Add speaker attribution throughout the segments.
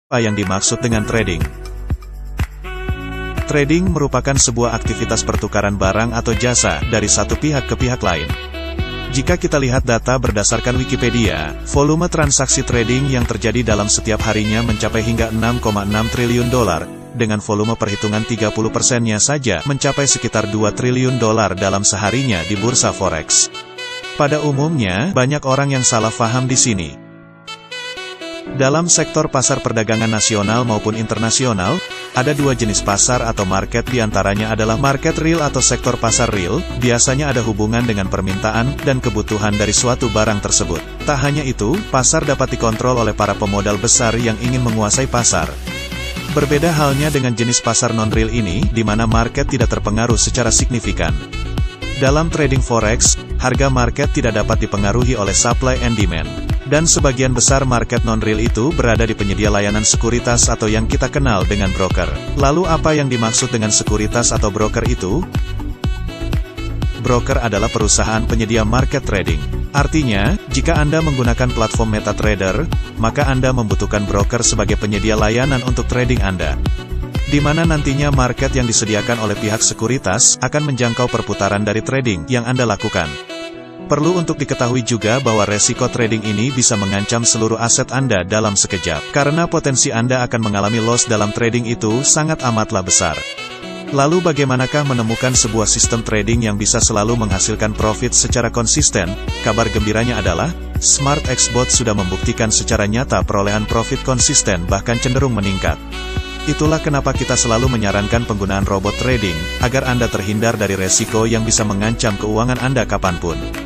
Speaker 1: Apa yang dimaksud dengan trading? Trading merupakan sebuah aktivitas pertukaran barang atau jasa dari satu pihak ke pihak lain. Jika kita lihat data berdasarkan Wikipedia, volume transaksi trading yang terjadi dalam setiap harinya mencapai hingga 6,6 triliun dolar, dengan volume perhitungan 30%-nya saja mencapai sekitar 2 triliun dolar dalam seharinya di bursa forex. Pada umumnya, banyak orang yang salah paham di sini. Dalam sektor pasar perdagangan nasional maupun internasional, ada dua jenis pasar atau market, diantaranya adalah market real atau sektor pasar real, biasanya ada hubungan dengan permintaan dan kebutuhan dari suatu barang tersebut. Tak hanya itu, pasar dapat dikontrol oleh para pemodal besar yang ingin menguasai pasar. Berbeda halnya dengan jenis pasar non-real ini, di mana market tidak terpengaruh secara signifikan. Dalam trading forex, harga market tidak dapat dipengaruhi oleh supply and demand. Dan sebagian besar market non-real itu berada di penyedia layanan sekuritas atau yang kita kenal dengan broker. Lalu apa yang dimaksud dengan sekuritas atau broker itu? Broker adalah perusahaan penyedia market trading. Artinya, jika Anda menggunakan platform MetaTrader, maka Anda membutuhkan broker sebagai penyedia layanan untuk trading Anda. Di mana nantinya market yang disediakan oleh pihak sekuritas akan menjangkau perputaran dari trading yang Anda lakukan. Perlu untuk diketahui juga bahwa resiko trading ini bisa mengancam seluruh aset Anda dalam sekejap, karena potensi Anda akan mengalami loss dalam trading itu sangat amatlah besar. Lalu bagaimanakah menemukan sebuah sistem trading yang bisa selalu menghasilkan profit secara konsisten? Kabar gembiranya adalah, SmartXBot sudah membuktikan secara nyata perolehan profit konsisten bahkan cenderung meningkat. Itulah kenapa kita selalu menyarankan penggunaan robot trading, agar Anda terhindar dari resiko yang bisa mengancam keuangan Anda kapanpun.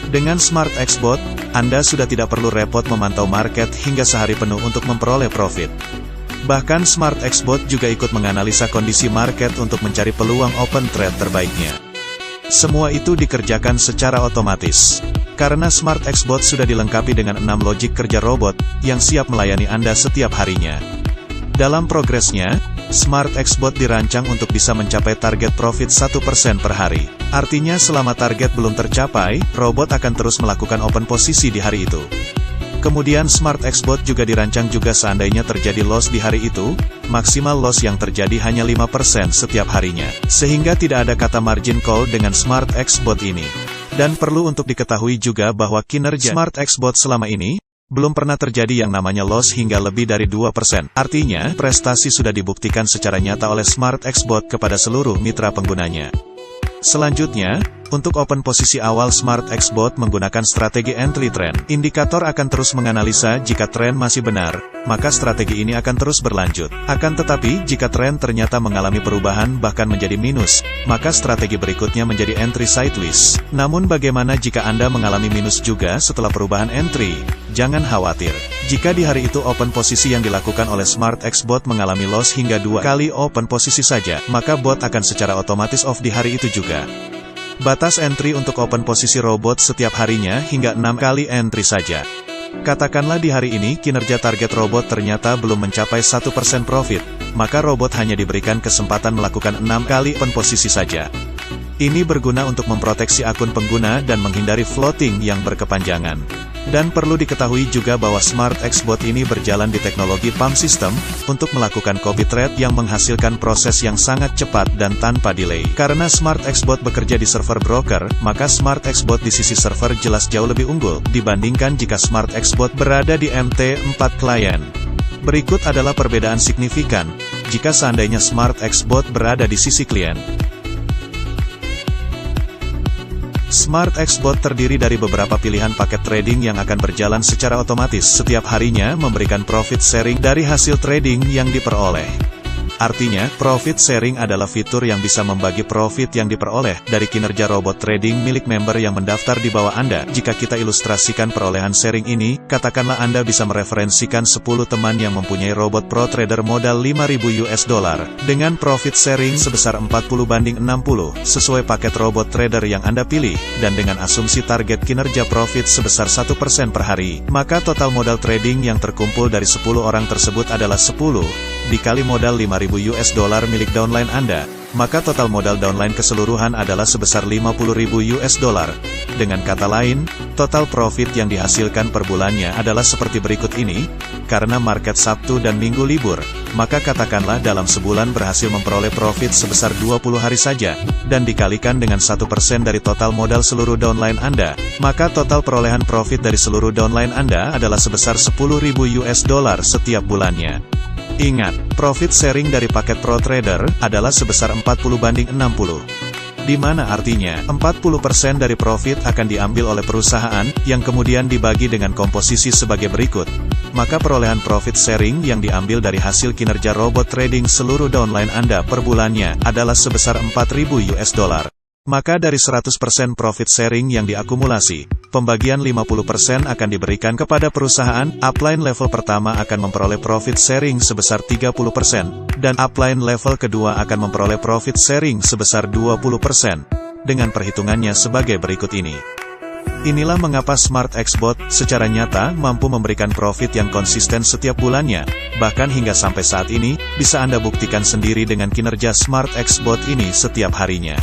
Speaker 1: Dengan SmartXBot, Anda sudah tidak perlu repot memantau market hingga sehari penuh untuk memperoleh profit. Bahkan SmartXBot juga ikut menganalisa kondisi market untuk mencari peluang open trade terbaiknya. Semua itu dikerjakan secara otomatis. Karena SmartXBot sudah dilengkapi dengan 6 logik kerja robot, yang siap melayani Anda setiap harinya. Dalam progresnya, SmartXBot dirancang untuk bisa mencapai target profit 1% per hari. Artinya selama target belum tercapai, robot akan terus melakukan open posisi di hari itu. Kemudian SmartXBot juga dirancang juga seandainya terjadi loss di hari itu, maksimal loss yang terjadi hanya 5% setiap harinya. Sehingga tidak ada kata margin call dengan SmartXBot ini. Dan perlu untuk diketahui juga bahwa kinerja SmartXBot selama ini belum pernah terjadi yang namanya loss hingga lebih dari 2%. Artinya, prestasi sudah dibuktikan secara nyata oleh SmartXBot kepada seluruh mitra penggunanya. Selanjutnya, untuk open posisi awal SmartXBot menggunakan strategi entry trend. Indikator akan terus menganalisa jika tren masih benar, maka strategi ini akan terus berlanjut. Akan tetapi, jika tren ternyata mengalami perubahan bahkan menjadi minus, maka strategi berikutnya menjadi entry sideways. Namun bagaimana jika Anda mengalami minus juga setelah perubahan entry? Jangan khawatir. Jika di hari itu open posisi yang dilakukan oleh SmartXBot mengalami loss hingga 2 kali open posisi saja, maka bot akan secara otomatis off di hari itu juga. Batas entry untuk open posisi robot setiap harinya hingga 6 kali entry saja. Katakanlah di hari ini kinerja target robot ternyata belum mencapai 1% profit, maka robot hanya diberikan kesempatan melakukan 6 kali open posisi saja. Ini berguna untuk memproteksi akun pengguna dan menghindari floating yang berkepanjangan. Dan perlu diketahui juga bahwa SmartXBot ini berjalan di teknologi pump system, untuk melakukan copy trade yang menghasilkan proses yang sangat cepat dan tanpa delay. Karena SmartXBot bekerja di server broker, maka SmartXBot di sisi server jelas jauh lebih unggul, dibandingkan jika SmartXBot berada di MT4 klien. Berikut adalah perbedaan signifikan, jika seandainya SmartXBot berada di sisi klien. SmartXBot terdiri dari beberapa pilihan paket trading yang akan berjalan secara otomatis setiap harinya memberikan profit sharing dari hasil trading yang diperoleh. Artinya, profit sharing adalah fitur yang bisa membagi profit yang diperoleh dari kinerja robot trading milik member yang mendaftar di bawah Anda. Jika kita ilustrasikan perolehan sharing ini, katakanlah Anda bisa mereferensikan 10 teman yang mempunyai robot pro trader modal $5.000 dengan profit sharing sebesar 40/60 sesuai paket robot trader yang Anda pilih, dan dengan asumsi target kinerja profit sebesar 1% per hari, maka total modal trading yang terkumpul dari 10 orang tersebut adalah 10 dikali modal $5.000 milik downline Anda, maka total modal downline keseluruhan adalah sebesar $50.000. Dengan kata lain, total profit yang dihasilkan per bulannya adalah seperti berikut ini. karena market Sabtu dan Minggu libur, maka katakanlah dalam sebulan berhasil memperoleh profit sebesar 20 hari saja, dan dikalikan dengan 1% dari total modal seluruh downline Anda, maka total perolehan profit dari seluruh downline Anda adalah sebesar $10.000 setiap bulannya. Ingat, profit sharing dari paket Pro Trader adalah sebesar 40/60. Di mana artinya, 40% dari profit akan diambil oleh perusahaan, yang kemudian dibagi dengan komposisi sebagai berikut. Maka perolehan profit sharing yang diambil dari hasil kinerja robot trading seluruh downline Anda per bulannya, adalah sebesar $4.000. Maka dari 100% profit sharing yang diakumulasi, pembagian 50% akan diberikan kepada perusahaan, upline level pertama akan memperoleh profit sharing sebesar 30%, dan upline level kedua akan memperoleh profit sharing sebesar 20%, dengan perhitungannya sebagai berikut ini. Inilah mengapa Smart X Bot secara nyata mampu memberikan profit yang konsisten setiap bulannya, bahkan hingga sampai saat ini, bisa Anda buktikan sendiri dengan kinerja Smart X Bot ini setiap harinya.